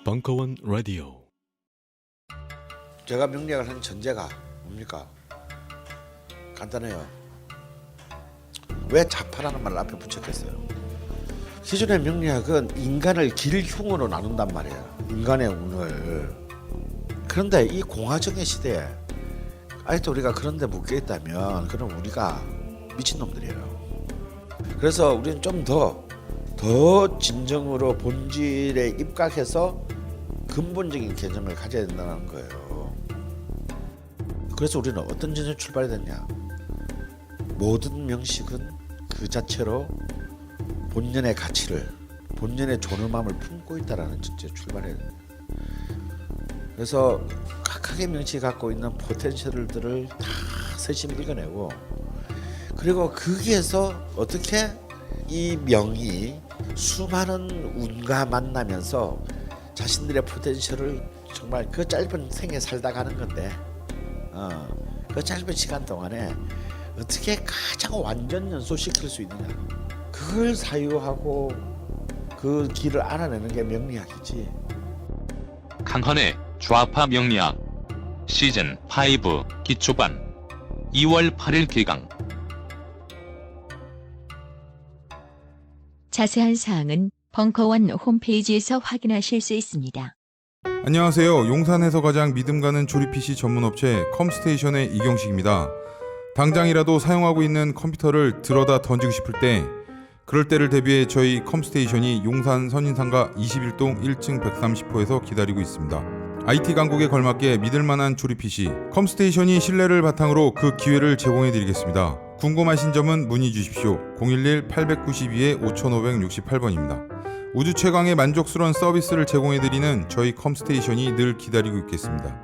벙커원 라디오. 제가 명리학을 하는 전제가 뭡니까? 간단해요. 왜 자파라는 말을 앞에 붙였겠어요? 기존의 명리학은 인간을 길흉으로 나눈단 말이에요. 인간의 운을. 그런데 이 공화정의 시대에 아직도 우리가 그런 데 묶여 있다면 그럼 우리가 미친놈들이에요. 그래서 우리는 좀 더 진정으로 본질에 입각해서 근본적인 개념을 가져야 된다는 거예요. 그래서 우리는 어떤 전제 출발이 됐냐? 모든 명식은 그 자체로 본연의 가치를, 본연의 존엄함을 품고 있다라는 전제 출발해야 됩니다. 그래서 각각의 명식이 갖고 있는 포텐셜들을 다 세심 읽어내고, 그리고 거기에서 어떻게 이 명이 수많은 운과 만나면서 자신들의 포텐셜을 정말 그 짧은 생에 살다 가는 건데, 그 짧은 시간 동안에 어떻게 가장 완전 연소시킬 수 있느냐, 그걸 사유하고 그 길을 알아내는 게 명리학이지. 강헌의 좌파 명리학 시즌 5 기초반 2월 8일 개강. 자세한 사항은 벙커원 홈페이지에서 확인하실 수 있습니다. 안녕하세요. 용산에서 가장 믿음 가는 조립 PC 전문 업체 컴스테이션의 이경식입니다. 당장이라도 사용하고 있는 컴퓨터를 들어다 던지고 싶을 때, 그럴 때를 대비해 저희 컴스테이션이 용산 선인상가 21동 1층 130호에서 기다리고 있습니다. IT 강국에 걸맞게 믿을만한 조립 PC 컴스테이션이 신뢰를 바탕으로 그 기회를 제공해드리겠습니다. 궁금하신 점은 문의 주십시오. 011-892-5568번입니다. 우주 최강의 만족스러운 서비스를 제공해드리는 저희 컴스테이션이 늘 기다리고 있겠습니다.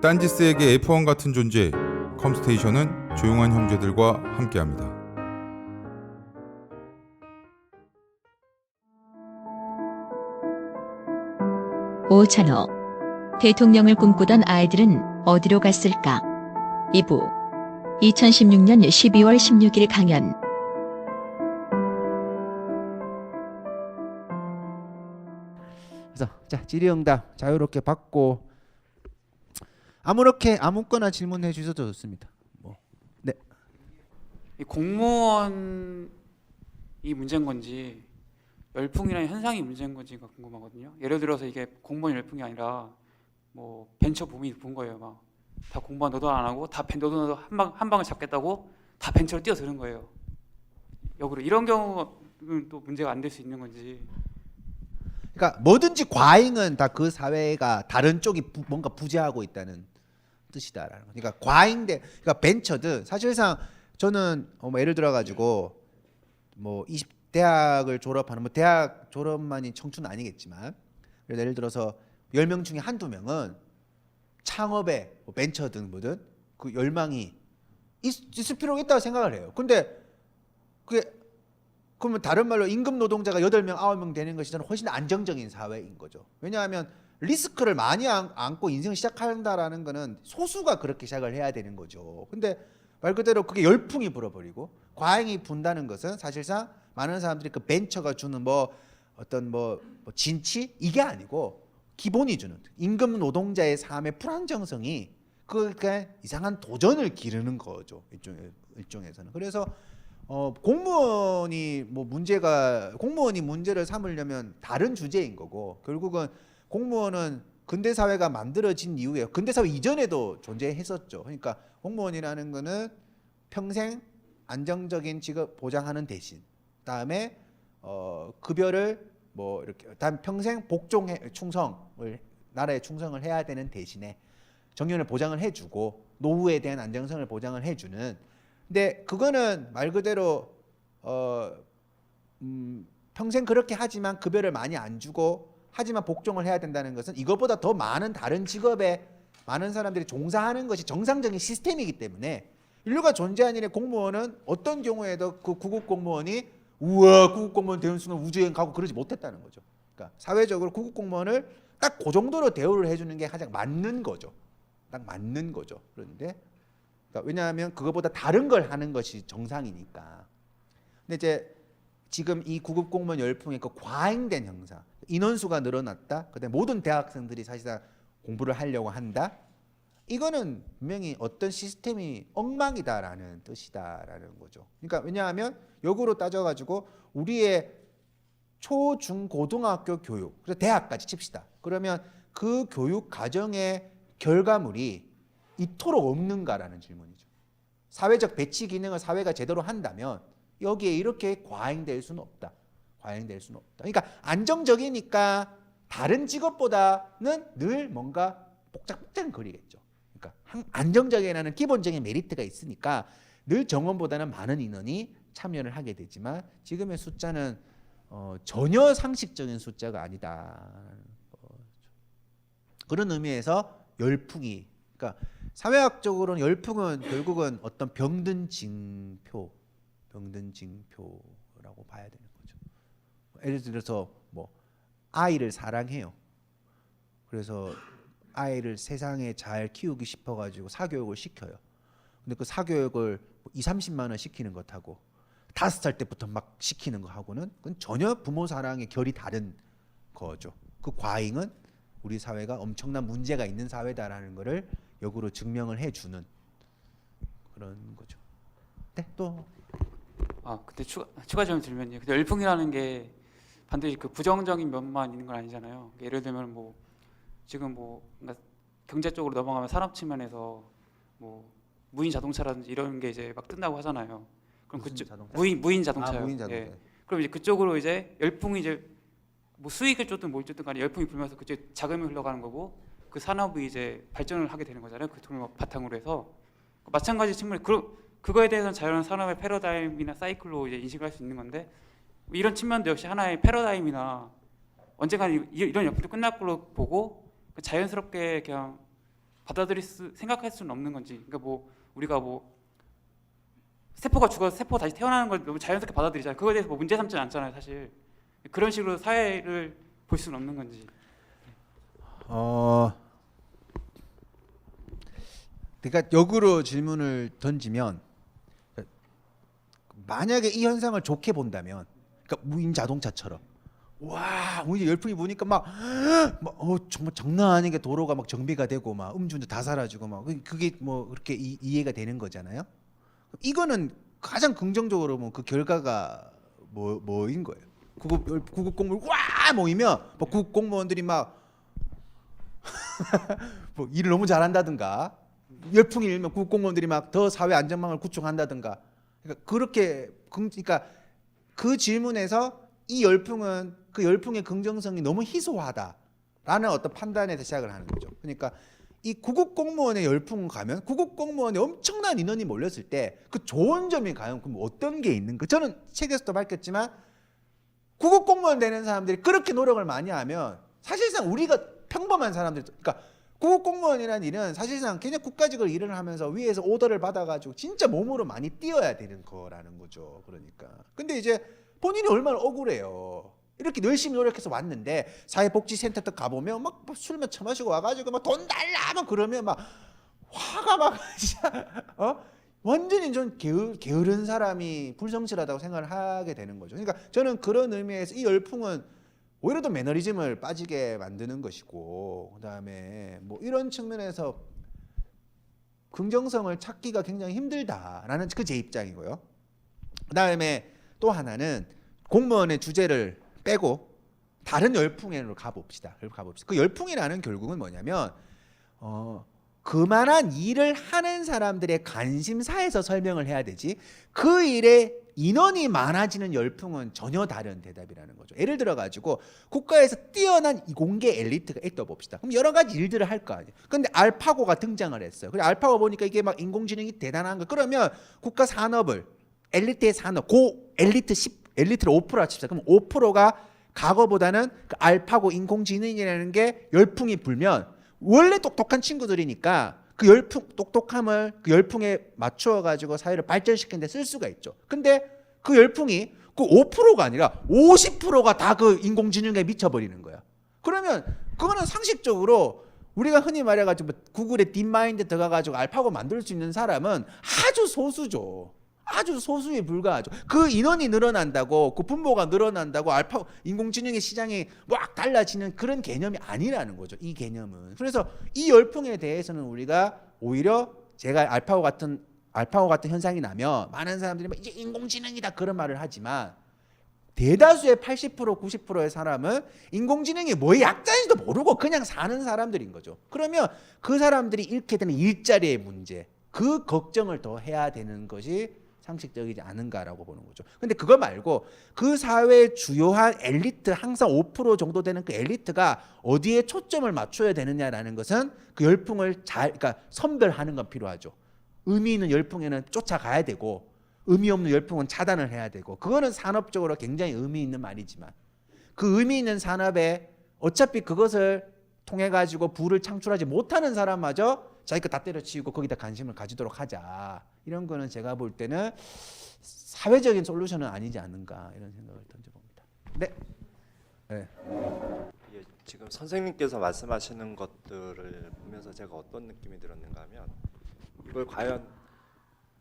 딴지스에게 F1 같은 존재, 컴스테이션은 조용한 형제들과 함께합니다. 오찬호, 대통령을 꿈꾸던 아이들은 어디로 갔을까? 2부 2016년 12월 16일 강연. 그래서 자, 질의응답 자유롭게 받고 아무거나 질문해 주셔도 좋습니다. 네. 이 공무원이 문제인 건지 열풍이라는 현상이 문제인 건지가 궁금하거든요. 예를 들어서 이게 공무원 열풍이 아니라 뭐 벤처 붐이 분 거예요. 막 다 공무원 너도 안 하고 다 너도 한 방을 잡겠다고 다 벤처로 뛰어드는 거예요. 역으로 이런 경우는 또 문제가 안 될 수 있는 건지. 그러니까 뭐든지 과잉은 다 그 사회가 다른 쪽이 뭔가 부재하고 있다는 뜻이다라는 거. 그러니까 과잉대, 그러니까 벤처든 사실상 저는 뭐 예를 들어 가지고 뭐 20대학을 졸업하는, 뭐 대학 졸업만이 청춘은 아니겠지만, 예를 들어서 10명 중에 한두 명은 창업에 뭐 벤처든 뭐든 그 열망이 있을 필요가 있다고 생각을 해요. 근데 그게 그러면 다른 말로 임금 노동자가 8명, 9명 되는 것이 저는 훨씬 안정적인 사회인 거죠. 왜냐하면 리스크를 많이 안고 인생을 시작한다라는 거는 소수가 그렇게 시작을 해야 되는 거죠. 근데 말 그대로 그게 열풍이 불어버리고 과잉이 분다는 것은 사실상 많은 사람들이 그 벤처가 주는 뭐 어떤 뭐 진치 이게 아니고 기본이 주는 임금 노동자의 삶의 불안정성이 그게 이상한 도전을 기르는 거죠. 일종에서는. 그래서 공무원이 문제를 삼으려면 다른 주제인 거고, 결국은 공무원은 근대 사회가 만들어진 이후에 근대 사회 이전에도 존재했었죠. 그러니까 공무원이라는 거는 평생 안정적인 직업 보장하는 대신, 다음에 급여를 뭐 이렇게 다음 평생 나라에 충성을 해야 되는 대신에 정년을 보장을 해주고 노후에 대한 안정성을 보장을 해주는. 근데 그거는 말 그대로 평생 그렇게 하지만 급여를 많이 안 주고 하지만 복종을 해야 된다는 것은 이것보다 더 많은 다른 직업에 많은 사람들이 종사하는 것이 정상적인 시스템이기 때문에, 인류가 존재한 일에 공무원은 어떤 경우에도 그 구급 공무원이 우와 구급 공무원 되는 순간 우주여행 가고 그러지 못했다는 거죠. 그러니까 사회적으로 구급 공무원을 딱 그 정도로 대우를 해주는 게 가장 맞는 거죠. 딱 맞는 거죠. 그런데 그러니까 왜냐하면 그거보다 다른 걸 하는 것이 정상이니까. 근데 이제 지금 이 구급 공무원 열풍의 그 과잉된 형상, 인원수가 늘어났다. 그다음에 모든 대학생들이 사실상 공부를 하려고 한다. 이거는 분명히 어떤 시스템이 엉망이다라는 뜻이다라는 거죠. 그러니까 왜냐하면 역으로 따져가지고 우리의 초, 중, 고등학교 교육, 그래서 대학까지 칩시다. 그러면 그 교육 과정의 결과물이 이토록 없는가라는 질문이죠. 사회적 배치 기능을 사회가 제대로 한다면 여기에 이렇게 과잉될 수는 없다. 과잉될 수는 없다. 그러니까 안정적이니까 다른 직업보다는 늘 뭔가 복잡복잡거리겠죠. 그러니까 안정적이라는 기본적인 메리트가 있으니까 늘 정원보다는 많은 인원이 참여를 하게 되지만 지금의 숫자는 전혀 상식적인 숫자가 아니다. 그런 의미에서 열풍이, 그러니까 사회학적으로는 열풍은 결국은 어떤 병든 징표라고 봐야 되는 거죠. 예를 들어서 뭐 아이를 사랑해요. 그래서 아이를 세상에 잘 키우기 싶어가지고 사교육을 시켜요. 근데 그 사교육을 20-30만 원 시키는 것하고 5살 때부터 막 시키는 거하고는 그건 전혀 부모 사랑의 결이 다른 거죠. 그 과잉은 우리 사회가 엄청난 문제가 있는 사회다라는 거를 역으로 증명을 해주는 그런 거죠. 네, 또. 근데 추가 좀 들면요. 근데 열풍이라는 게 반드시 그 부정적인 면만 있는 건 아니잖아요. 예를 들면 뭐 지금 뭐 그러니까 경제 쪽으로 넘어가면 산업 측면에서 뭐 무인 자동차라든지 이런 게 이제 막 뜬다고 하잖아요. 그럼 그쪽 무인 자동차요. 무인 자동차. 예. 그럼 이제 그쪽으로 이제 열풍이 이제 뭐 수익을 쫓든 뭘 쫓든 간에 열풍이 불면서 그쪽에 자금이 흘러가는 거고 그 산업이 이제 발전을 하게 되는 거잖아요. 그 돈을 바탕으로 해서 마찬가지 측면에 그거에 대해서는 자연 산업의 패러다임이나 사이클로 이제 인식을 할 수 있는 건데 이런 측면도 역시 하나의 패러다임이나 언젠가 이런 열풍도 끝날 걸로 보고 자연스럽게 그냥 생각할 수는 없는 건지. 그러니까 뭐 우리가 뭐 세포가 죽어서 세포 다시 태어나는 걸 너무 자연스럽게 받아들이잖아요. 그거에 대해서 뭐 문제 삼지는 않잖아요, 사실. 그런 식으로 사회를 볼 수는 없는 건지. 그러니까 역으로 질문을 던지면 만약에 이 현상을 좋게 본다면, 그러니까 무인 자동차처럼 와, 우리 열풍이 부니까 막 정말 장난 아니게 도로가 막 정비가 되고 막 음주운전 다 사라지고 막 그게 뭐 그렇게 이해가 되는 거잖아요. 이거는 가장 긍정적으로 뭐 그 결과가 뭐인 거예요. 구급 공무원 와 모이면 뭐 구급 공무원들이 막 뭐 일을 너무 잘한다든가 열풍이 일면 구급 공무원들이 막 더 사회 안전망을 구축한다든가. 그러니까 그러니까 그 질문에서 이 열풍은 그 열풍의 긍정성이 너무 희소하다라는 어떤 판단에서 시작을 하는 거죠. 그러니까 이 구급 공무원의 열풍 가면 구급 공무원에 엄청난 인원이 몰렸을 때 그 좋은 점이 과연 그럼 어떤 게 있는가? 저는 책에서도 밝혔지만 구급 공무원 되는 사람들이 그렇게 노력을 많이 하면 사실상 우리가 평범한 사람들, 그러니까 구급 공무원이라는 일은 사실상 그냥 국가직을 일을 하면서 위에서 오더를 받아가지고 진짜 몸으로 많이 뛰어야 되는 거라는 거죠. 그러니까 근데 이제 본인이 얼마나 억울해요. 이렇게 열심히 노력해서 왔는데 사회복지센터 딱 가보면 막 술만 처마시고 와가지고 막 돈 달라 막 그러면 막 화가 막 진짜 완전히 좀 게으른 사람이 불성실하다고 생각을 하게 되는 거죠. 그러니까 저는 그런 의미에서 이 열풍은 오히려 더 매너리즘을 빠지게 만드는 것이고, 그다음에 뭐 이런 측면에서 긍정성을 찾기가 굉장히 힘들다라는 그 제 입장이고요. 그다음에 또 하나는 공무원의 주제를 빼고 다른 열풍으로 가봅시다. 그 열풍이라는 결국은 뭐냐면 그만한 일을 하는 사람들의 관심사에서 설명을 해야 되지 그 일에 인원이 많아지는 열풍은 전혀 다른 대답이라는 거죠. 예를 들어 가지고 국가에서 뛰어난 이공계 엘리트가 있다 봅시다. 그럼 여러 가지 일들을 할 거 아니에요. 근데 알파고가 등장을 했어요. 그래 알파고 보니까 이게 막 인공지능이 대단한 거. 그러면 국가 산업을 엘리트의 산업 엘리트 10 엘리트를 5%라 칩시다. 그럼 5%가 과거보다는 그 알파고 인공지능이라는 게 열풍이 불면 원래 똑똑한 친구들이니까 그 똑똑함을 그 열풍에 맞추어 가지고 사회를 발전시키는 데 쓸 수가 있죠. 근데 그 열풍이 그 5%가 아니라 50%가 다 그 인공지능에 미쳐버리는 거야. 그러면 그거는 상식적으로 우리가 흔히 말해가지고 구글에 딥마인드 들어가가지고 알파고 만들 수 있는 사람은 아주 소수죠. 아주 소수에 불과하죠. 그 인원이 늘어난다고, 그 분모가 늘어난다고 알파 인공지능의 시장이 막 달라지는 그런 개념이 아니라는 거죠. 이 개념은. 그래서 이 열풍에 대해서는 우리가 오히려 제가 알파고 같은 현상이 나면 많은 사람들이 막 이제 인공지능이다 그런 말을 하지만 대다수의 80% 90%의 사람은 인공지능이 뭐의 약자인지도 모르고 그냥 사는 사람들인 거죠. 그러면 그 사람들이 잃게 되는 일자리의 문제, 그 걱정을 더 해야 되는 것이 상식적이지 않은가라고 보는 거죠. 근데 그거 말고 그 사회의 주요한 엘리트, 항상 5% 정도 되는 그 엘리트가 어디에 초점을 맞춰야 되느냐라는 것은 그 열풍을 그러니까 선별하는 건 필요하죠. 의미 있는 열풍에는 쫓아가야 되고 의미 없는 열풍은 차단을 해야 되고, 그거는 산업적으로 굉장히 의미 있는 말이지만 그 의미 있는 산업에 어차피 그것을 통해 가지고 부를 창출하지 못하는 사람마저 자기 거 다 때려치우고 거기다 관심을 가지도록 하자. 이런 거는 제가 볼 때는 사회적인 솔루션은 아니지 않는가 이런 생각을 던져봅니다. 네. 네. 예, 지금 선생님께서 말씀하시는 것들을 보면서 제가 어떤 느낌이 들었는가 하면 이걸 과연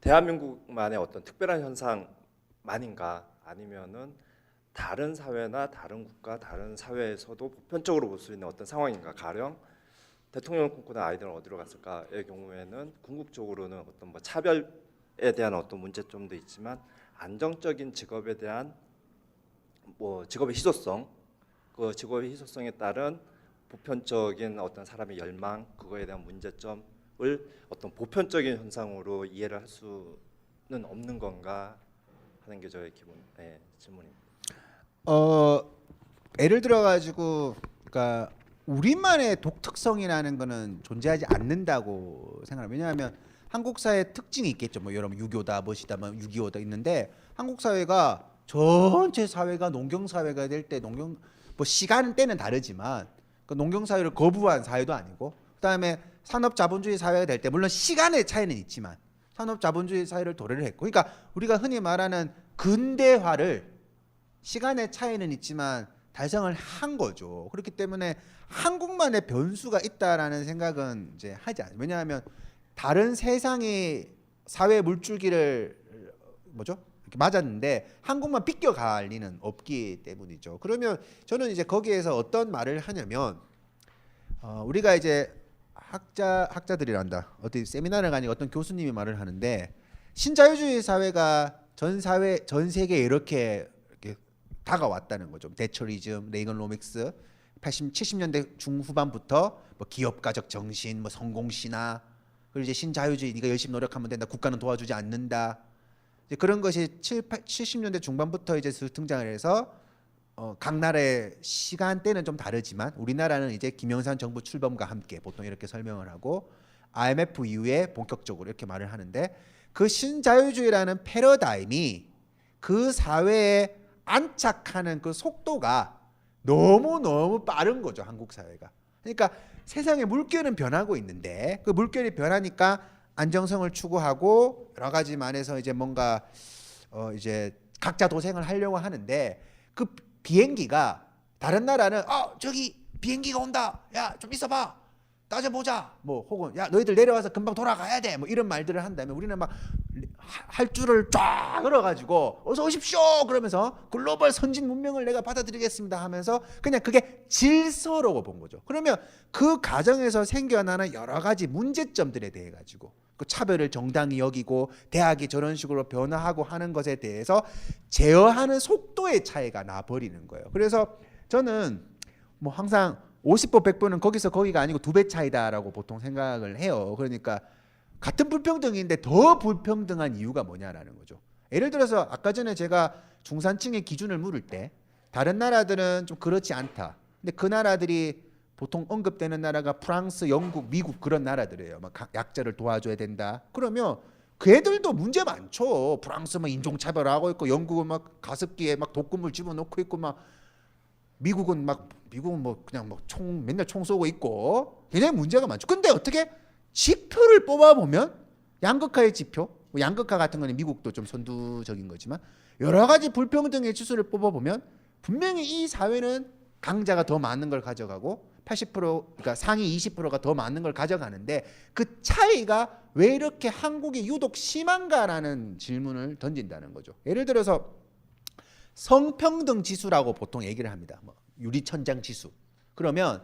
대한민국만의 어떤 특별한 현상만인가 아니면은 다른 사회나 다른 국가, 다른 사회에서도 보편적으로 볼 수 있는 어떤 상황인가. 가령 대통령 꿈꾸는 아이들은 어디로 갔을까의 경우에는 궁극적으로는 어떤 뭐 차별에 대한 어떤 문제점도 있지만 안정적인 직업에 대한 뭐 직업의 희소성, 그 직업의 희소성에 따른 보편적인 어떤 사람의 열망, 그거에 대한 문제점을 어떤 보편적인 현상으로 이해를 할 수는 없는 건가 하는 게 저의 질문입니다. 예를 들어 가지고 그러니까 우리만의 독특성이라는 거는 존재하지 않는다고 생각합니다. 왜냐하면 한국 사회의 특징이 있겠죠. 뭐 여러분 유교다, 무엇이다, 뭐 6.25다 있는데 한국 사회가 전체 사회가 농경 사회가 될 때 농경 뭐 시간 때는 다르지만 그 농경 사회를 거부한 사회도 아니고, 그다음에 산업 자본주의 사회가 될 때 물론 시간의 차이는 있지만 산업 자본주의 사회를 도래를 했고, 그러니까 우리가 흔히 말하는 근대화를 시간의 차이는 있지만 달성을 한 거죠. 그렇기 때문에 한국만의 변수가 있다라는 생각은 이제 하지 않아요. 왜냐하면 다른 세상의 사회 물줄기를 뭐죠? 이렇게 맞았는데 한국만 비껴갈 리는 없기 때문이죠. 그러면 저는 이제 거기에서 어떤 말을 하냐면 우리가 이제 학자들이란다. 어떤 세미나를 가니까 어떤 교수님이 말을 하는데 신자유주의 사회가 전 세계에 이렇게 다가왔다는 거죠. 대처리즘, 레이건로믹스, 70년대 중후반부터 뭐 기업가적 정신, 뭐 성공신화, 그리고 이제 신자유주의, 네가 열심히 노력하면 된다, 국가는 도와주지 않는다. 이제 그런 것이 70년대 중반부터 이제 등장을 해서 각 나라의 시간대는 좀 다르지만 우리나라는 이제 김영삼 정부 출범과 함께 보통 이렇게 설명을 하고 IMF 이후에 본격적으로 이렇게 말을 하는데, 그 신자유주의라는 패러다임이 그 사회에 안착하는 그 속도가 너무 빠른 거죠, 한국 사회가. 그러니까 세상의 물결은 변하고 있는데 그 물결이 변하니까 안정성을 추구하고 여러 가지 만에서 이제 뭔가 이제 각자 도생을 하려고 하는데, 그 비행기가 다른 나라는 저기 비행기가 온다, 야 좀 있어봐, 따져보자, 뭐 혹은 야 너희들 내려와서 금방 돌아가야 돼, 뭐 이런 말들을 한다면 우리는 막 할 줄을 쫙 걸어가지고 어서 오십시오 그러면서 글로벌 선진 문명을 내가 받아들이겠습니다 하면서 그냥 그게 질서라고 본 거죠. 그러면 그 과정에서 생겨나는 여러 가지 문제점들에 대해 가지고 그 차별을 정당히 여기고 대학이 저런 식으로 변화하고 하는 것에 대해서 제어하는 속도의 차이가 나버리는 거예요. 그래서 저는 뭐 항상 50보 100보는 거기서 거기가 아니고 2배 차이다라고 보통 생각을 해요. 그러니까 같은 불평등인데 더 불평등한 이유가 뭐냐라는 거죠. 예를 들어서 아까 전에 제가 중산층의 기준을 물을 때 다른 나라들은 좀 그렇지 않다. 근데 그 나라들이 보통 언급되는 나라가 프랑스, 영국, 미국 그런 나라들이에요. 막 약자를 도와줘야 된다. 그러면 그 애들도 문제 많죠. 프랑스는 인종차별하고 있고, 영국은 막 가습기에 막 독극물 집어넣고 있고, 막 미국은 뭐 그냥 뭐 맨날 총 쏘고 있고 굉장히 문제가 많죠. 근데 어떻게 지표를 뽑아보면 양극화의 지표, 양극화 같은 거는 미국도 좀 선두적인 거지만 여러 가지 불평등의 지수를 뽑아보면 분명히 이 사회는 강자가 더 많은 걸 가져가고 80% 그러니까 상위 20%가 더 많은 걸 가져가는데 그 차이가 왜 이렇게 한국이 유독 심한가라는 질문을 던진다는 거죠. 예를 들어서 성평등 지수라고 보통 얘기를 합니다. 뭐 유리천장 지수. 그러면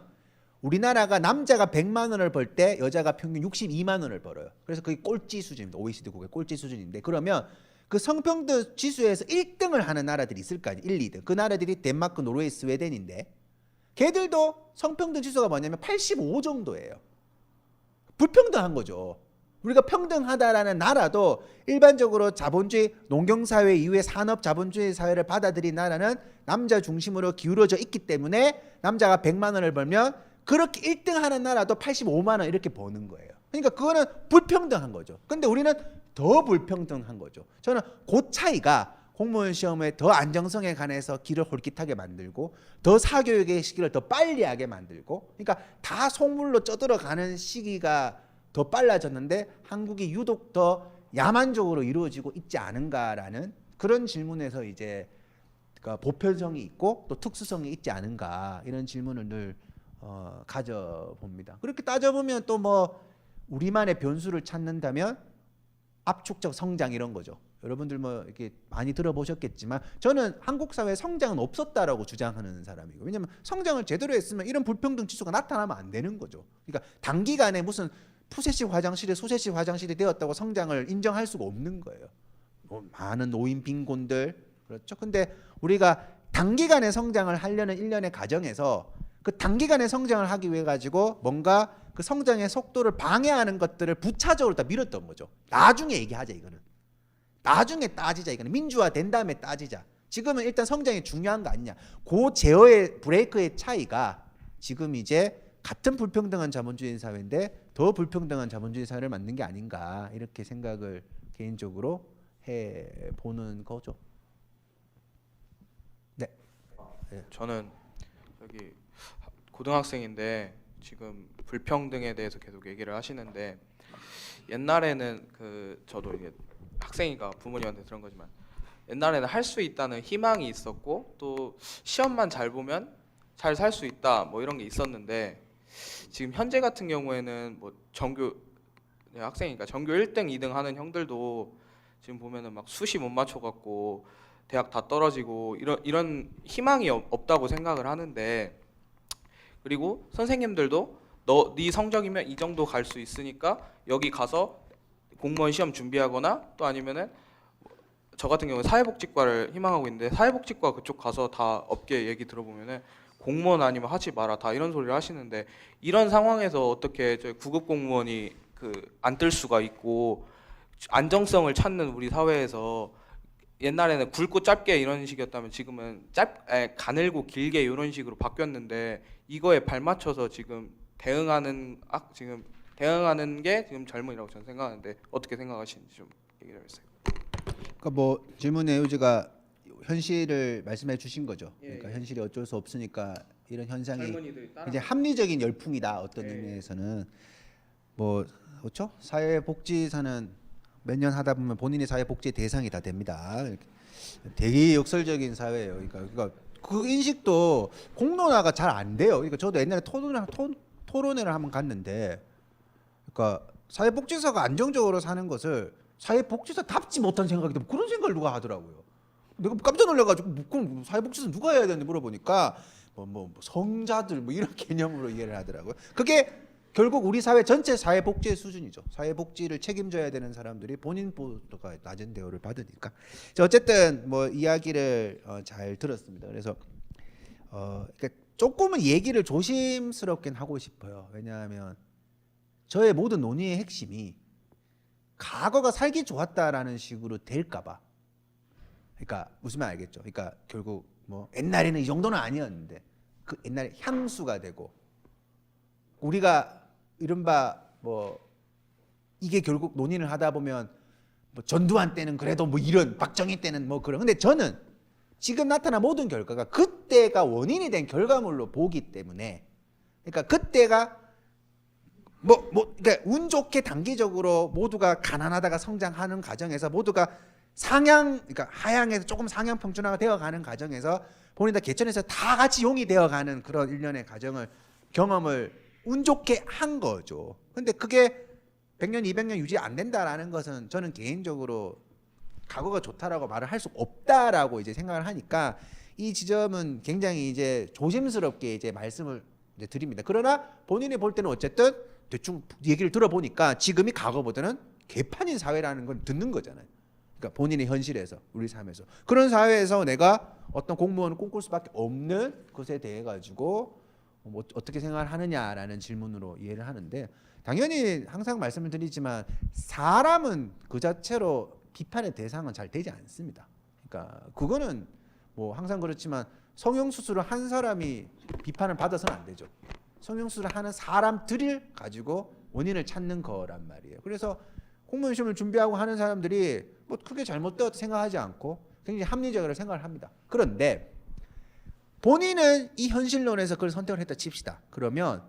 우리나라가 남자가 100만 원을 벌 때 여자가 평균 62만 원을 벌어요. 그래서 그게 꼴찌 수준입니다. OECD 국의 꼴찌 수준인데 그러면 그 성평등 지수에서 1등을 하는 나라들이 있을 거 아니에요. 1, 2등. 그 나라들이 덴마크, 노르웨이, 스웨덴인데 걔들도 성평등 지수가 뭐냐면 85 정도예요. 불평등한 거죠. 우리가 평등하다라는 나라도 일반적으로 자본주의 농경사회 이후에 산업 자본주의 사회를 받아들인 나라는 남자 중심으로 기울어져 있기 때문에 남자가 100만 원을 벌면 그렇게 1등 하는 나라도 85만 원 이렇게 버는 거예요. 그러니까 그거는 불평등한 거죠. 근데 우리는 더 불평등한 거죠. 저는 그 차이가 공무원 시험의 더 안정성에 관해서 길을 홀깃하게 만들고 더 사교육의 시기를 더 빨리 하게 만들고 그러니까 다 속물로 쪄들어가는 시기가 더 빨라졌는데 한국이 유독 더 야만적으로 이루어지고 있지 않은가라는 그런 질문에서 이제 그러니까 보편성이 있고 또 특수성이 있지 않은가 이런 질문을 늘 가져봅니다. 그렇게 따져보면 또 뭐 우리만의 변수를 찾는다면 압축적 성장 이런 거죠. 여러분들 뭐 이렇게 많이 들어보셨겠지만 저는 한국 사회에 성장은 없었다라고 주장하는 사람이고 왜냐하면 성장을 제대로 했으면 이런 불평등 지수가 나타나면 안 되는 거죠. 그러니까 단기간에 무슨 푸세식 화장실이 소세식 화장실이 되었다고 성장을 인정할 수가 없는 거예요. 뭐 많은 노인 빈곤들 그렇죠. 근데 우리가 단기간에 성장을 하려는 일련의 과정에서 그 단기간에 성장을 하기 위해 가지고 뭔가 그 성장의 속도를 방해하는 것들을 부차적으로 다 밀었던 거죠. 나중에 얘기하자 이거는. 나중에 따지자 이거는. 민주화된 다음에 따지자. 지금은 일단 성장이 중요한 거 아니냐. 그 제어의 브레이크의 차이가 지금 이제 같은 불평등한 자본주의 사회인데 더 불평등한 자본주의 사회를 만든 게 아닌가 이렇게 생각을 개인적으로 해보는 거죠. 네. 저는 여기 고등학생인데 지금 불평등에 대해서 계속 얘기를 하시는데 옛날에는 저도 이게 학생이니까 부모님한테 들은 거지만 옛날에는 할 수 있다는 희망이 있었고 또 시험만 잘 보면 잘 살 수 있다 뭐 이런 게 있었는데 지금 현재 같은 경우에는 뭐 전교 학생이니까 전교 1등, 2등 하는 형들도 지금 보면은 막 수시 못 맞춰 갖고 대학 다 떨어지고 이런 희망이 없다고 생각을 하는데 그리고 선생님들도 네 성적이면 이 정도 갈 수 있으니까 여기 가서 공무원 시험 준비하거나 또 아니면은 저 같은 경우는 사회복지과를 희망하고 있는데 사회복지과 그쪽 가서 다 업계 얘기 들어보면은 공무원 아니면 하지 마라 다 이런 소리를 하시는데 이런 상황에서 어떻게 저희 구급 공무원이 안 뜰 수가 있고 안정성을 찾는 우리 사회에서 옛날에는 굵고 짧게 이런 식이었다면 지금은 가늘고 길게 이런 식으로 바뀌었는데 이거에 발맞춰서 지금 대응하는 게 지금 젊은이라고 저는 생각하는데 어떻게 생각하시는지 좀 얘기를 해주세요. 그러니까 뭐 질문의 요지가 현실을 말씀해 주신 거죠. 그러니까 현실이 어쩔 수 없으니까 이런 현상이 이제 합리적인 열풍이다. 어떤 의미에서는 뭐 그렇죠. 사회복지사는 몇 년 하다 보면 본인이 사회복지 대상이 다 됩니다. 되게 역설적인 사회예요. 그러니까 그 인식도 공론화가 잘 안 돼요. 그러니까 저도 옛날에 토론회를 한번 갔는데, 그러니까 사회복지사가 안정적으로 사는 것을 사회복지사답지 못한 생각이 들면 그런 생각을 누가 하더라고요. 내가 깜짝 놀라가지고 그럼 사회복지사 누가 해야 되는지 물어보니까 뭐 성자들 뭐 이런 개념으로 이해를 하더라고요. 그게 결국 우리 사회 전체 사회복지의 수준이죠. 사회복지를 책임져야 되는 사람들이 본인보다 낮은 대우를 받으니까. 어쨌든 뭐 이야기를 잘 들었습니다. 그래서 그러니까 조금은 얘기를 조심스럽긴 하고 싶어요. 왜냐하면 저의 모든 논의의 핵심이 과거가 살기 좋았다라는 식으로 될까봐. 그러니까 무슨 말 알겠죠? 그러니까 결국 뭐 옛날에는 이 정도는 아니었는데 그 옛날에 향수가 되고 우리가 이른바 뭐 이게 결국 논의를 하다 보면 뭐 전두환 때는 그래도 뭐 이런 박정희 때는 뭐 그런. 근데 저는 지금 나타난 모든 결과가 그때가 원인이 된 결과물로 보기 때문에 그러니까 그때가 그러니까 운 좋게 단기적으로 모두가 가난하다가 성장하는 과정에서 모두가 그러니까 하향에서 조금 상향 평준화가 되어가는 과정에서 본인 다 개천에서 다 같이 용이 되어가는 그런 일련의 경험을 운 좋게 한 거죠. 근데 그게 100년, 200년 유지 안 된다라는 것은 저는 개인적으로 과거가 좋다라고 말을 할 수 없다라고 이제 생각을 하니까 이 지점은 굉장히 이제 조심스럽게 이제 말씀을 이제 드립니다. 그러나 본인이 볼 때는 어쨌든 대충 얘기를 들어보니까 지금이 과거보다는 개판인 사회라는 걸 듣는 거잖아요. 그러니까 본인의 현실에서 우리 삶에서 그런 사회에서 내가 어떤 공무원을 꿈꿀 수밖에 없는 것에 대해 가지고 뭐 어떻게 생각을 하느냐라는 질문으로 이해를 하는데 당연히 항상 말씀을 드리지만 사람은 그 자체로 비판의 대상은 잘 되지 않습니다. 그러니까 그거는 뭐 항상 그렇지만 성형수술을 한 사람이 비판을 받아서는 안 되죠. 성형수술을 하는 사람들을 가지고 원인을 찾는 거란 말이에요. 그래서 공무원 시험을 준비하고 하는 사람들이 뭐 크게 잘못되었다 생각하지 않고 굉장히 합리적으로 생각을 합니다. 그런데 본인은 이 현실론에서 그걸 선택을 했다 칩시다. 그러면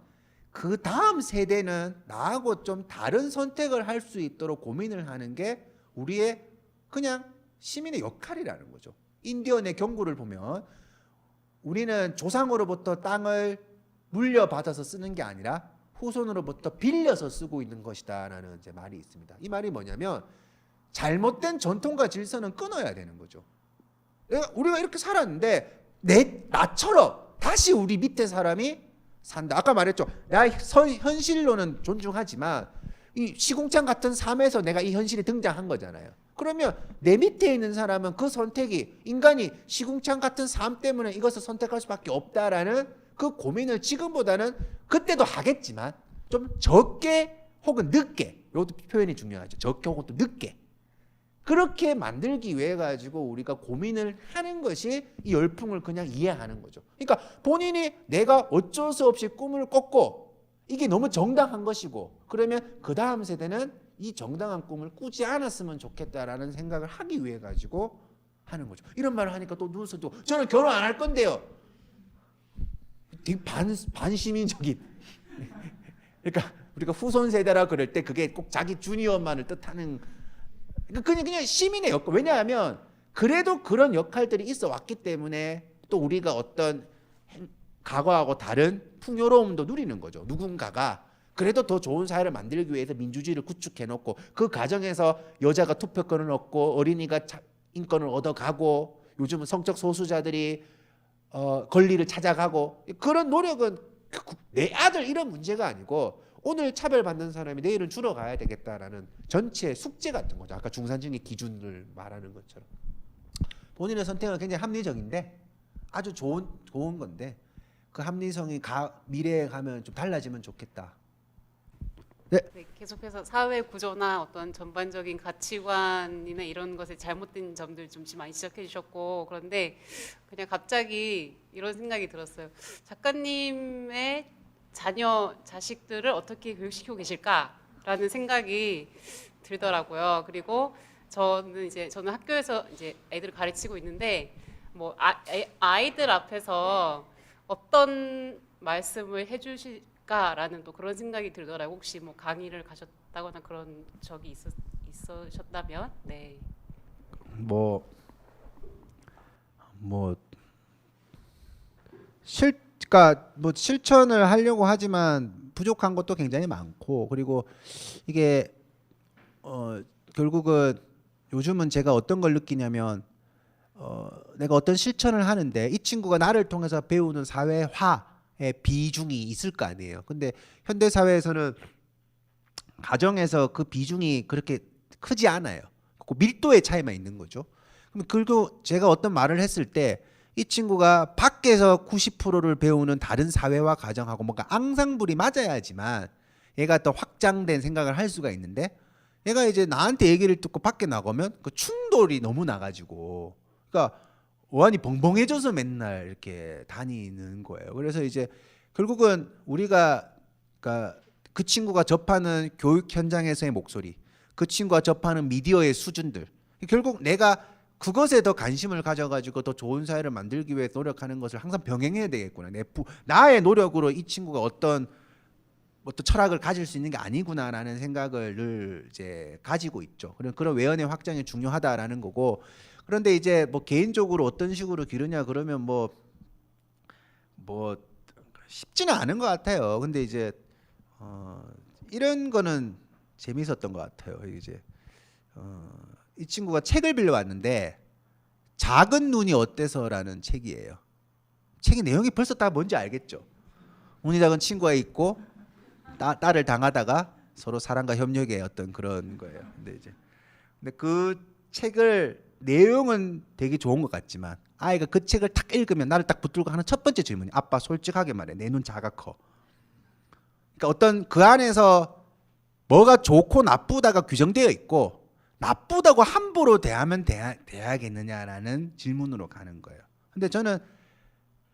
그 다음 세대는 나하고 좀 다른 선택을 할 수 있도록 고민을 하는 게 우리의 그냥 시민의 역할이라는 거죠. 인디언의 경구를 보면 우리는 조상으로부터 땅을 물려받아서 쓰는 게 아니라 후손으로부터 빌려서 쓰고 있는 것이다라는 이제 말이 있습니다. 이 말이 뭐냐면 잘못된 전통과 질서는 끊어야 되는 거죠. 우리가 이렇게 살았는데 나처럼 다시 우리 밑에 사람이 산다. 아까 말했죠. 나 현실로는 존중하지만 이 시궁창 같은 삶에서 내가 이 현실이 등장한 거잖아요. 그러면 내 밑에 있는 사람은 그 선택이 인간이 시궁창 같은 삶 때문에 이것을 선택할 수밖에 없다라는 그 고민을 지금보다는 그때도 하겠지만 좀 적게 혹은 늦게, 이것도 표현이 중요하죠. 적게 혹은 또 늦게 그렇게 만들기 위해 가지고 우리가 고민을 하는 것이 이 열풍을 그냥 이해하는 거죠. 그러니까 본인이 내가 어쩔 수 없이 꿈을 꿨고 이게 너무 정당한 것이고 그러면 그 다음 세대는 이 정당한 꿈을 꾸지 않았으면 좋겠다라는 생각을 하기 위해 가지고 하는 거죠. 이런 말을 하니까 또 누워서 또 저는 결혼 안 할 건데요. 되게 반시민적인. 그러니까 우리가 후손 세대라 그럴 때 그게 꼭 자기 주니어만을 뜻하는. 그냥 시민의 역할. 왜냐하면 그래도 그런 역할들이 있어 왔기 때문에 또 우리가 어떤 과거하고 다른 풍요로움도 누리는 거죠. 누군가가 그래도 더 좋은 사회를 만들기 위해서 민주주의를 구축해놓고 그 과정에서 여자가 투표권을 얻고 어린이가 인권을 얻어가고 요즘은 성적 소수자들이 권리를 찾아가고 그런 노력은 내 아들 이런 문제가 아니고 오늘 차별받는 사람이 내일은 줄어가야 되겠다라는 전체 숙제 같은 거죠. 아까 중산층의 기준을 말하는 것처럼 본인의 선택은 굉장히 합리적인데 아주 좋은 건데 그 합리성이 미래에 가면 좀 달라지면 좋겠다. 네, 계속해서 사회 구조나 어떤 전반적인 가치관이나 이런 것에 잘못된 점들 좀 많이 지적해 주셨고 그런데 그냥 갑자기 이런 생각이 들었어요. 작가님의 자식들을 어떻게 교육시키고 계실까라는 생각이 들더라고요. 그리고 저는 학교에서 이제 애들을 가르치고 있는데 뭐 아이들 앞에서 어떤 말씀을 해주실까라는 또 그런 생각이 들더라고요. 혹시 뭐 강의를 가셨다거나 그런 적이 있으셨다면, 네. 그러니까 뭐 실천을 하려고 하지만 부족한 것도 굉장히 많고 그리고 이게 결국은 요즘은 제가 어떤 걸 느끼냐면 내가 어떤 실천을 하는데 이 친구가 나를 통해서 배우는 사회화의 비중이 있을 거 아니에요. 근데 현대 사회에서는 가정에서 그 비중이 그렇게 크지 않아요. 그 밀도의 차이만 있는 거죠. 그리고 제가 어떤 말을 했을 때 이 친구가 밖에서 90%를 배우는 다른 사회화 과정하고 뭔가 앙상블이 맞아야지만 얘가 또 확장된 생각을 할 수가 있는데 얘가 이제 나한테 얘기를 듣고 밖에 나가면 그 충돌이 너무 나가지고 그러니까 완이 벙벙해져서 맨날 이렇게 다니는 거예요. 그래서 이제 결국은 우리가 그러니까 그 친구가 접하는 교육 현장에서의 목소리, 그 친구가 접하는 미디어의 수준들, 결국 내가 그것에 더 관심을 가져가지고 더 좋은 사회를 만들기 위해 노력하는 것을 항상 병행해야 되겠구나. 나의 노력으로 이 친구가 어떤 어떤 철학을 가질 수 있는 게 아니구나라는 생각을 늘 이제 가지고 있죠. 그런 외연의 확장이 중요하다라는 거고. 그런데 이제 뭐 개인적으로 어떤 식으로 기르냐 그러면 뭐 쉽지는 않은 것 같아요. 근데 이제 이런 거는 재미있었던 것 같아요. 이제 이 친구가 책을 빌려왔는데 작은 눈이 어때서라는 책이에요. 책의 내용이 벌써 다 뭔지 알겠죠. 눈이 작은 친구가 있고 딸을 당하다가 서로 사랑과 협력의 어떤 그런 거예요. 근데 그 책을 내용은 되게 좋은 것 같지만 아이가 그 책을 딱 읽으면 나를 딱 붙들고 하는 첫 번째 질문이 아빠 솔직하게 말해 내 눈 작아 커. 그러니까 어떤 그 안에서 뭐가 좋고 나쁘다가 규정되어 있고 나쁘다고 함부로 대하면 돼야겠느냐라는 질문으로 가는 거예요. 근데 저는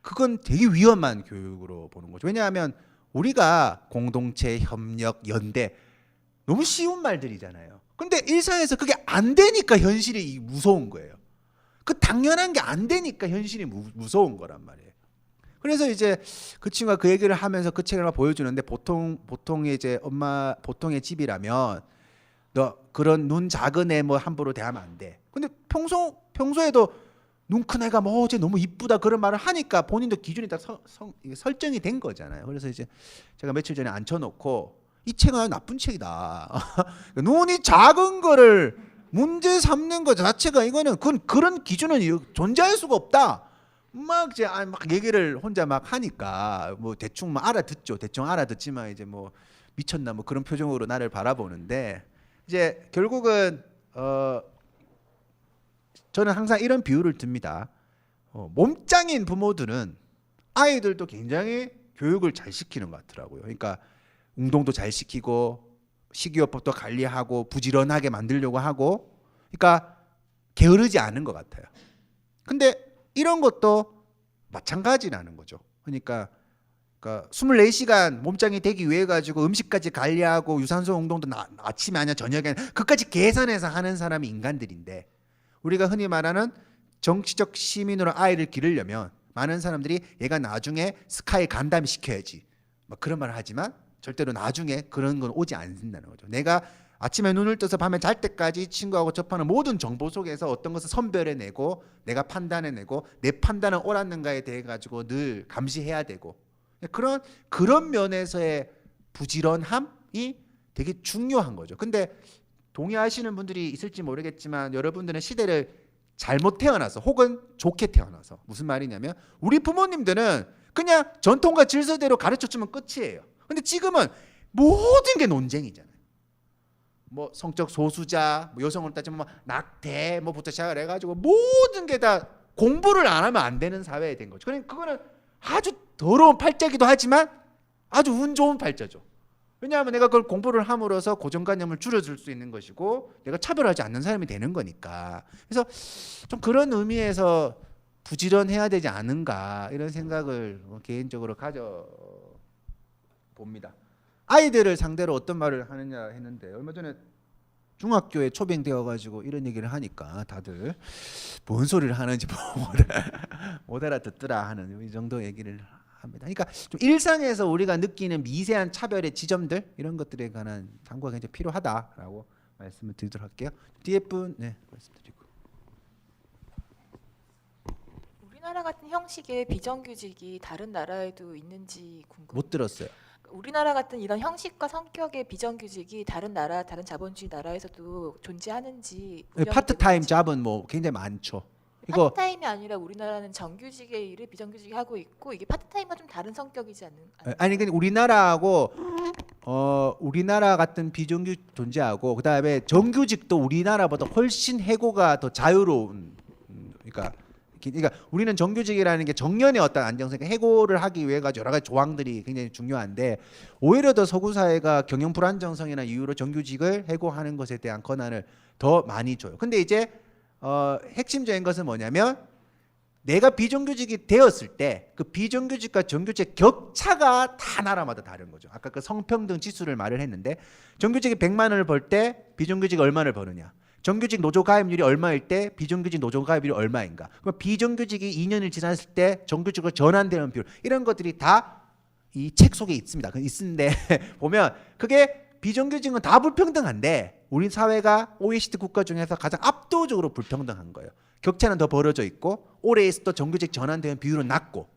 그건 되게 위험한 교육으로 보는 거죠. 왜냐하면 우리가 공동체, 협력, 연대 너무 쉬운 말들이잖아요. 근데 일상에서 그게 안 되니까 현실이 무서운 거예요. 그 당연한 게 안 되니까 현실이 무서운 거란 말이에요. 그래서 이제 그 친구가 그 얘기를 하면서 그 책을 보여주는데 보통의 이제 보통의 집이라면 너 그런 눈 작은 애 뭐 함부로 대하면 안 돼. 근데 평소에도 눈 큰 애가 뭐 어제 너무 이쁘다 그런 말을 하니까 본인도 기준이 딱 설정이 된 거잖아요. 그래서 이제 제가 며칠 전에 앉혀놓고 이 책은 아주 나쁜 책이다. 눈이 작은 거를 문제 삼는 것 자체가 이거는 그런 기준은 존재할 수가 없다. 막 이제 막 얘기를 혼자 막 하니까 뭐 대충 막 알아듣죠. 대충 알아듣지만 이제 뭐 미쳤나 뭐 그런 표정으로 나를 바라보는데 이제 결국은 저는 항상 이런 비유를 듭니다. 몸짱인 부모들은 아이들도 굉장히 교육을 잘 시키는 것 같더라고요. 그러니까 운동도 잘 시키고 식이요법도 관리하고 부지런하게 만들려고 하고 그러니까 게으르지 않은 것 같아요. 근데 이런 것도 마찬가지라는 거죠. 그러니까 24시간 몸짱이 되기 위해 가지고 음식까지 관리하고 유산소 운동도 아침에 아니야 저녁에 그까지 계산해서 하는 사람이 인간들인데 우리가 흔히 말하는 정치적 시민으로 아이를 기르려면 많은 사람들이 얘가 나중에 스카이 간담 시켜야지 막 그런 말을 하지만 절대로 나중에 그런 건 오지 않는다는 거죠. 내가 아침에 눈을 떠서 밤에 잘 때까지 친구하고 접하는 모든 정보 속에서 어떤 것을 선별해내고 내가 판단해내고 내 판단은 옳았는가에 대해 가지고 늘 감시해야 되고 그런 면에서의 부지런함이 되게 중요한 거죠. 근데 동의하시는 분들이 있을지 모르겠지만 여러분들은 시대를 잘못 태어나서 혹은 좋게 태어나서 무슨 말이냐면 우리 부모님들은 그냥 전통과 질서대로 가르쳐주면 끝이에요. 근데 지금은 모든 게 논쟁이잖아요. 뭐 성적 소수자, 뭐 여성을 따지면 뭐 낙태 뭐부터 시작을 해가지고 모든 게 다 공부를 안 하면 안 되는 사회가 된 거죠. 그러니까 그거는 아주 더러운 팔자기도 하지만 아주 운 좋은 팔자죠. 왜냐하면 내가 그걸 공부를 함으로써 고정관념을 줄여줄 수 있는 것이고 내가 차별하지 않는 사람이 되는 거니까. 그래서 좀 그런 의미에서 부지런해야 되지 않은가 이런 생각을 개인적으로 가져봅니다. 아이들을 상대로 어떤 말을 하느냐 했는데 얼마 전에 중학교에 초빙되어 가지고 이런 얘기를 하니까 다들 뭔 소리를 하는지 못 알아듣더라 하는 이 정도 얘기를 합니다. 그러니까 좀 일상에서 우리가 느끼는 미세한 차별의 지점들 이런 것들에 관한 탐구가 굉장히 필요하다라고 말씀을 드리도록 할게요. 뒤에 분 말씀드리고. 우리나라 같은 형식의 비정규직이 다른 나라에도 있는지 궁금해요. 못 들었어요. 우리나라 같은 이런 형식과 성격의 비정규직이 다른 자본주의 나라에서도 존재하는지. 파트타임 잡은 뭐 굉장히 많죠. 이거 파트타임이 아니라 우리나라는 정규직의 일을 비정규직이 하고 있고 이게 파트타임과 좀 다른 성격이지 않는? 아니 근데 우리나라하고 우리나라 같은 비정규직 존재하고 그다음에 정규직도 우리나라보다 훨씬 해고가 더 자유로운 그러니까 우리는 정규직이라는 게 정년의 어떤 안정성, 해고를 하기 위해 가지고 여러 가지 조항들이 굉장히 중요한데 오히려 더 서구 사회가 경영 불안정성이나 이유로 정규직을 해고하는 것에 대한 권한을 더 많이 줘요. 근데 이제 핵심적인 것은 뭐냐면 내가 비정규직이 되었을 때 그 비정규직과 정규직의 격차가 다 나라마다 다른 거죠. 아까 그 성평등 지수를 말을 했는데 정규직이 100만 원을 벌 때 비정규직이 얼마를 버느냐. 정규직 노조 가입률이 얼마일 때 비정규직 노조 가입률이 얼마인가. 그럼 비정규직이 2년을 지났을 때 정규직으로 전환되는 비율 이런 것들이 다 이 책 속에 있습니다. 있는데 보면 그게 비정규직은 다 불평등한데 우리 사회가 OECD 국가 중에서 가장 압도적으로 불평등한 거예요. 격차는 더 벌어져 있고 올해 또 정규직 전환되는 비율은 낮고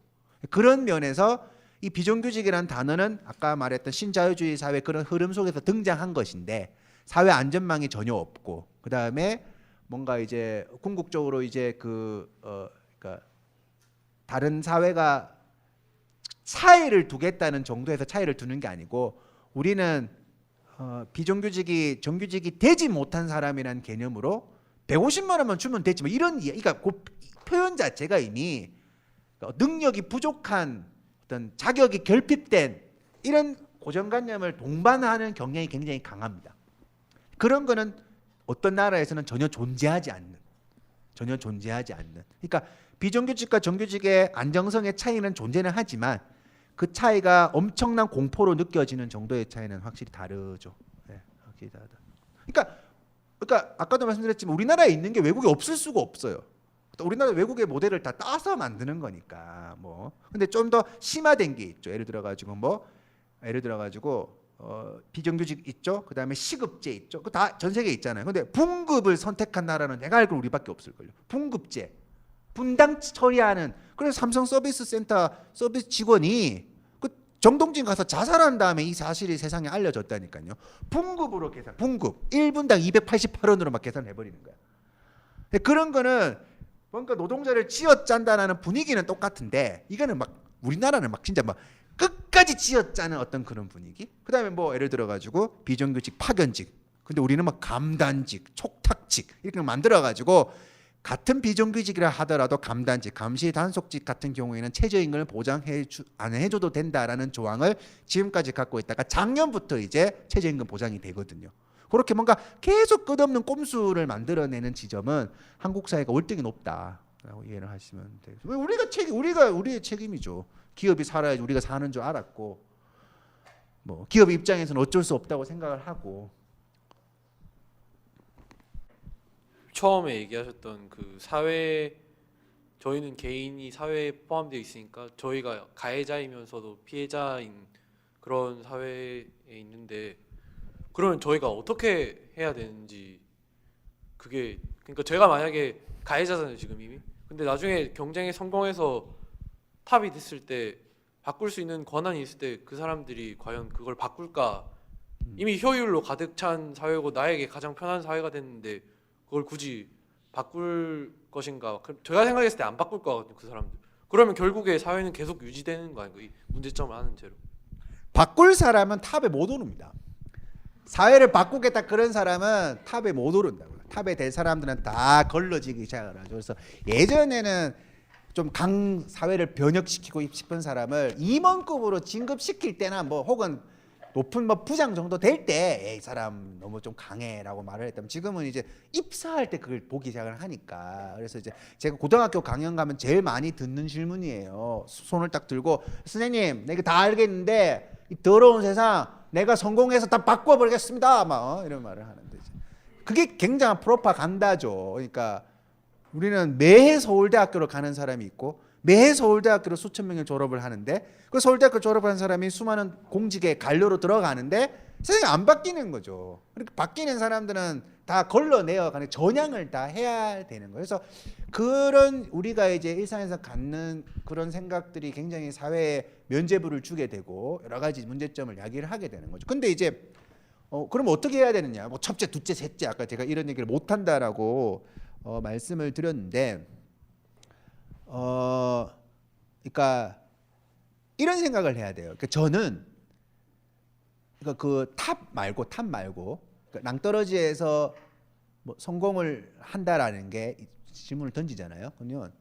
그런 면에서 이 비정규직이라는 단어는 아까 말했던 신자유주의 사회 그런 흐름 속에서 등장한 것인데 사회 안전망이 전혀 없고 그 다음에 뭔가 이제 궁극적으로 이제 그러니까 다른 사회가 차이를 두겠다는 정도에서 차이를 두는 게 아니고 우리는 비정규직이 정규직이 되지 못한 사람이라는 개념으로 150만 원만 주면 되지 뭐 이런 그러니까 그 표현 자체가 이미 능력이 부족한 어떤 자격이 결핍된 이런 고정관념을 동반하는 경향이 굉장히 강합니다. 그런 거는 어떤 나라에서는 전혀 존재하지 않는 그러니까 비정규직과 정규직의 안정성의 차이는 존재는 하지만 그 차이가 엄청난 공포로 느껴지는 정도의 차이는 확실히 다르죠. 네, 확실히 다르다. 그러니까 아까도 말씀드렸지만 우리나라에 있는 게 외국에 없을 수가 없어요. 우리나라 외국의 모델을 다 따서 만드는 거니까 뭐. 근데 좀 더 심화된 게 있죠. 예를 들어 가지고 비정규직 있죠. 그다음에 시급제 있죠. 그 다 전 세계에 있잖아요. 근데 분급을 선택한 나라는 내가 알기로 우리밖에 없을 걸요. 분급제. 분당 처리하는. 그래서 삼성 서비스 센터 서비스 직원이 그 정동진 가서 자살한 다음에 이 사실이 세상에 알려졌다니까요. 분급으로 계산. 분급. 1분당 288원으로 막 계산해 버리는 거야. 그런 거는 뭔가 노동자를 쥐어짠다라는 분위기는 똑같은데 이거는 막 우리나라는 막 진짜 막 끝까지 쥐어짜는 어떤 그런 분위기. 그다음에 뭐 예를 들어 가지고 비정규직 파견직. 근데 우리는 막 감단직, 촉탁직 이렇게 만들어 가지고 같은 비정규직이라 하더라도 감단직, 감시 단속직 같은 경우에는 최저임금을 안 해줘도 된다라는 조항을 지금까지 갖고 있다가 작년부터 이제 최저임금 보장이 되거든요. 그렇게 뭔가 계속 끝없는 꼼수를 만들어내는 지점은 한국 사회가 월등히 높다라고 이해를 하시면 돼요. 우리의 책임이죠. 기업이 살아야지 우리가 사는 줄 알았고, 뭐 기업 입장에서는 어쩔 수 없다고 생각을 하고. 처음에 얘기하셨던 그 사회, 저희는 개인이 사회에 포함되어 있으니까 저희가 가해자이면서도 피해자인 그런 사회에 있는데, 그러면 저희가 어떻게 해야 되는지, 그게 그러니까 제가 만약에 가해자잖아요 지금 이미. 근데 나중에 경쟁에 성공해서 탑이 됐을 때 바꿀 수 있는 권한이 있을 때 그 사람들이 과연 그걸 바꿀까? 이미 효율로 가득 찬 사회고 나에게 가장 편한 사회가 됐는데 그걸 굳이 바꿀 것인가? 제가 생각했을 때 안 바꿀 것 같거든요 그 사람들. 그러면 결국에 사회는 계속 유지되는 거 아닌가? 이 문제점을 아는 채로. 바꿀 사람은 탑에 못 오릅니다. 사회를 바꾸겠다 그런 사람은 탑에 못 오른다고요. 탑에 될 사람들은 다 걸러지기 시작을 하죠. 그래서 예전에는 좀 강 사회를 변혁시키고 싶은 사람을 임원급으로 진급시킬 때나 뭐 혹은 높은 뭐 부장 정도 될 때 이 사람 너무 좀 강해라고 말을 했다면, 지금은 이제 입사할 때 그걸 보기 시작을 하니까. 그래서 이제 제가 고등학교 강연 가면 제일 많이 듣는 질문이에요. 손을 딱 들고 선생님 내가 다 알겠는데 이 더러운 세상 내가 성공해서 다 바꿔버리겠습니다 막 이런 말을 하는데, 그게 굉장한 프로파간다죠. 그러니까 우리는 매해 서울대학교를 가는 사람이 있고 매해 서울대학교로 수천 명이 졸업을 하는데, 그 서울대학교 졸업한 사람이 수많은 공직에 관료로 들어가는데 세상이 안 바뀌는 거죠. 그러니까 바뀌는 사람들은 다 걸러내어가는 전향을 다 해야 되는 거예요. 그래서 그런 우리가 이제 일상에서 갖는 그런 생각들이 굉장히 사회에 면죄부를 주게 되고 여러 가지 문제점을 야기를 하게 되는 거죠. 근데 이제 그럼 어떻게 해야 되느냐? 뭐 첫째, 둘째, 셋째, 아까 제가 이런 얘기를 못 한다라고 말씀을 드렸는데, 그러니까 이런 생각을 해야 돼요. 그러니까 저는 그 탑 말고 그러니까 낭떠러지에서 뭐 성공을 한다라는 게 질문을 던지잖아요. 그러면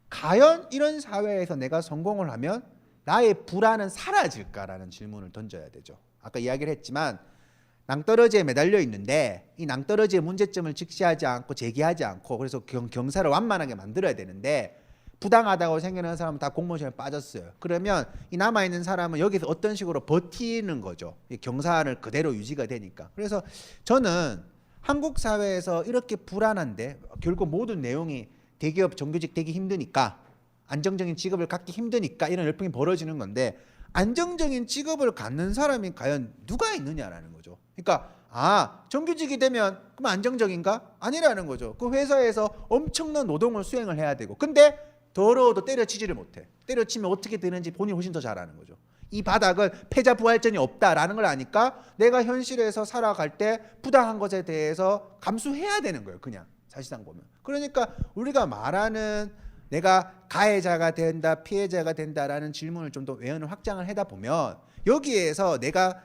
과연 이런 사회에서 내가 성공을 하면 나의 불안은 사라질까라는 질문을 던져야 되죠. 아까 이야기를 했지만 낭떠러지에 매달려 있는데 이 낭떠러지의 문제점을 직시하지 않고 제기하지 않고, 그래서 경사를 완만하게 만들어야 되는데 부당하다고 생각하는 사람은 다 공무원 시험에 빠졌어요. 그러면 이 남아있는 사람은 여기서 어떤 식으로 버티는 거죠. 이 경사를 그대로 유지가 되니까. 그래서 저는 한국 사회에서 이렇게 불안한데 결국 모든 내용이 대기업 정규직 되기 힘드니까, 안정적인 직업을 갖기 힘드니까 이런 열풍이 벌어지는 건데, 안정적인 직업을 갖는 사람이 과연 누가 있느냐라는 거죠. 그러니까 정규직이 되면 그럼 안정적인가? 아니라는 거죠. 그 회사에서 엄청난 노동을 수행을 해야 되고, 근데 더러워도 때려치지를 못해. 때려치면 어떻게 되는지 본인이 훨씬 더 잘 아는 거죠. 이 바닥은 패자부활전이 없다라는 걸 아니까 내가 현실에서 살아갈 때 부당한 것에 대해서 감수해야 되는 거예요. 그냥 사실상 보면. 그러니까 우리가 말하는 내가 가해자가 된다, 피해자가 된다라는 질문을 좀 더 외연을 확장을 하다 보면 여기에서 내가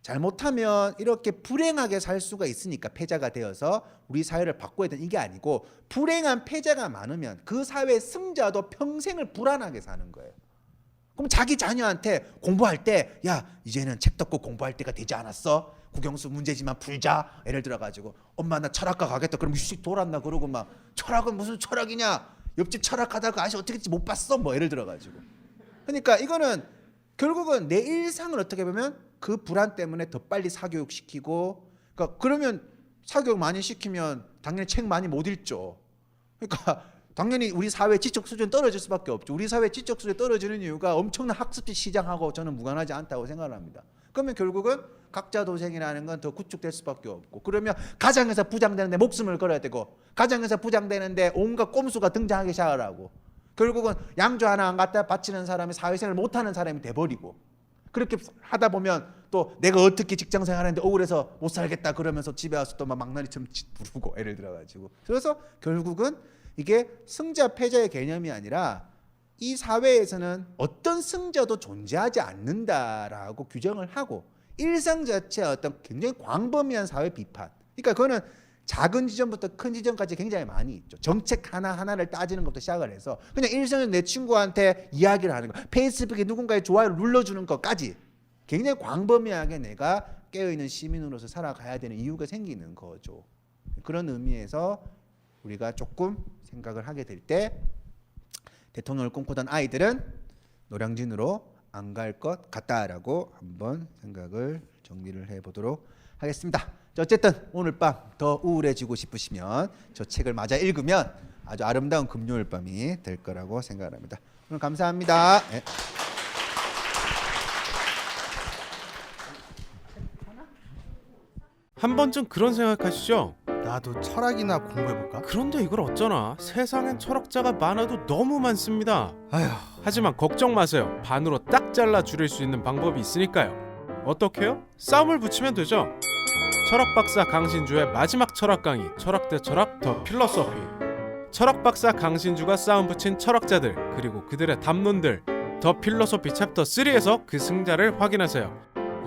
잘못하면 이렇게 불행하게 살 수가 있으니까 패자가 되어서 우리 사회를 바꿔야 되는 이게 아니고, 불행한 패자가 많으면 그 사회 승자도 평생을 불안하게 사는 거예요. 그럼 자기 자녀한테 공부할 때 야 이제는 책 덮고 공부할 때가 되지 않았어? 국영수 문제지만 풀자. 예를 들어가지고 엄마 나 철학과 가겠다. 그럼 씩 돌았나 그러고 막 철학은 무슨 철학이냐? 옆집 철학하다가 아저씨 어떻게 될지 못 봤어? 뭐 예를 들어가지고. 그러니까 이거는 결국은 내 일상을 어떻게 보면 그 불안 때문에 더 빨리 사교육시키고, 그러니까 그러면 사교육 많이 시키면 당연히 책 많이 못 읽죠. 그러니까 당연히 우리 사회 지적 수준 떨어질 수밖에 없죠. 우리 사회 지적 수준이 떨어지는 이유가 엄청난 학습지 시장하고 저는 무관하지 않다고 생각을 합니다. 그러면 결국은 각자 도생이라는 건 더 구축될 수밖에 없고, 그러면 가정에서 부장되는데 목숨을 걸어야 되고, 가정에서 부장되는데 온갖 꼼수가 등장하기 시작을 하고, 결국은 양주 하나 안 갖다 바치는 사람이 사회생활을 못하는 사람이 돼버리고, 그렇게 하다 보면 또 내가 어떻게 직장생활하는데 억울해서 못 살겠다 그러면서 집에 와서 또 막 망나니처럼 부르고 예를 들어가지고. 그래서 결국은 이게 승자 패자의 개념이 아니라 이 사회에서는 어떤 승자도 존재하지 않는다라고 규정을 하고, 일상 자체의 어떤 굉장히 광범위한 사회 비판, 그러니까 그거는 작은 지점부터 큰 지점까지 굉장히 많이 있죠. 정책 하나하나를 따지는 것부터 시작을 해서 그냥 일상에서 내 친구한테 이야기를 하는 거, 페이스북에 누군가의 좋아요를 눌러주는 것까지 굉장히 광범위하게 내가 깨어있는 시민으로서 살아가야 되는 이유가 생기는 거죠. 그런 의미에서 우리가 조금 생각을 하게 될 때 대통령을 꿈꾸던 아이들은 노량진으로 안 갈 것 같다라고 한번 생각을 정리를 해보도록 하겠습니다. 어쨌든 오늘 밤 더 우울해지고 싶으시면 저 책을 맞아 읽으면 아주 아름다운 금요일 밤이 될 거라고 생각합니다. 오늘 감사합니다. 네. 한 번쯤 그런 생각하시죠? 나도 철학이나 공부해볼까? 그런데 이걸 어쩌나, 세상엔 철학자가 많아도 너무 많습니다. 아휴. 하지만 걱정 마세요. 반으로 딱 잘라 줄일 수 있는 방법이 있으니까요. 어떻게요? 싸움을 붙이면 되죠. 철학박사 강신주의 마지막 철학 강의, 철학 대 철학 더 필로소피. 철학박사 강신주가 싸움 붙인 철학자들, 그리고 그들의 담론들, 더 필로소피 챕터 3에서 그 승자를 확인하세요.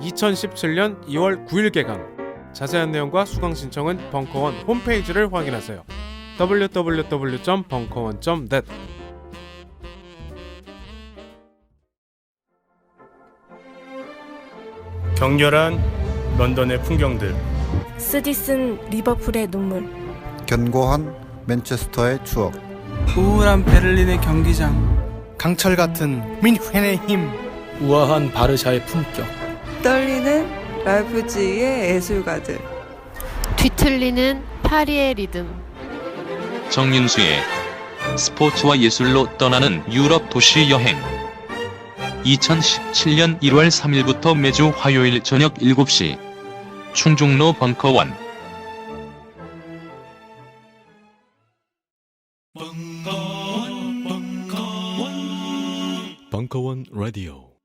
2017년 2월 9일 개강. 자세한 내용과 수강 신청은 벙커원 홈페이지를 확인하세요. www.벙커원.net. 격렬한 런던의 풍경들, 쓰디쓴 리버풀의 눈물, 견고한 맨체스터의 추억, 우울한 베를린의 경기장, 강철 같은 민헨의 힘, 우아한 바르샤의 품격, 떨리는 라이프지히의 예술가들, 뒤틀리는 파리의 리듬. 정윤수의 스포츠와 예술로 떠나는 유럽 도시 여행. 2017년 1월 3일부터 매주 화요일 저녁 7시 충중로 벙커원. 벙커원 라디오.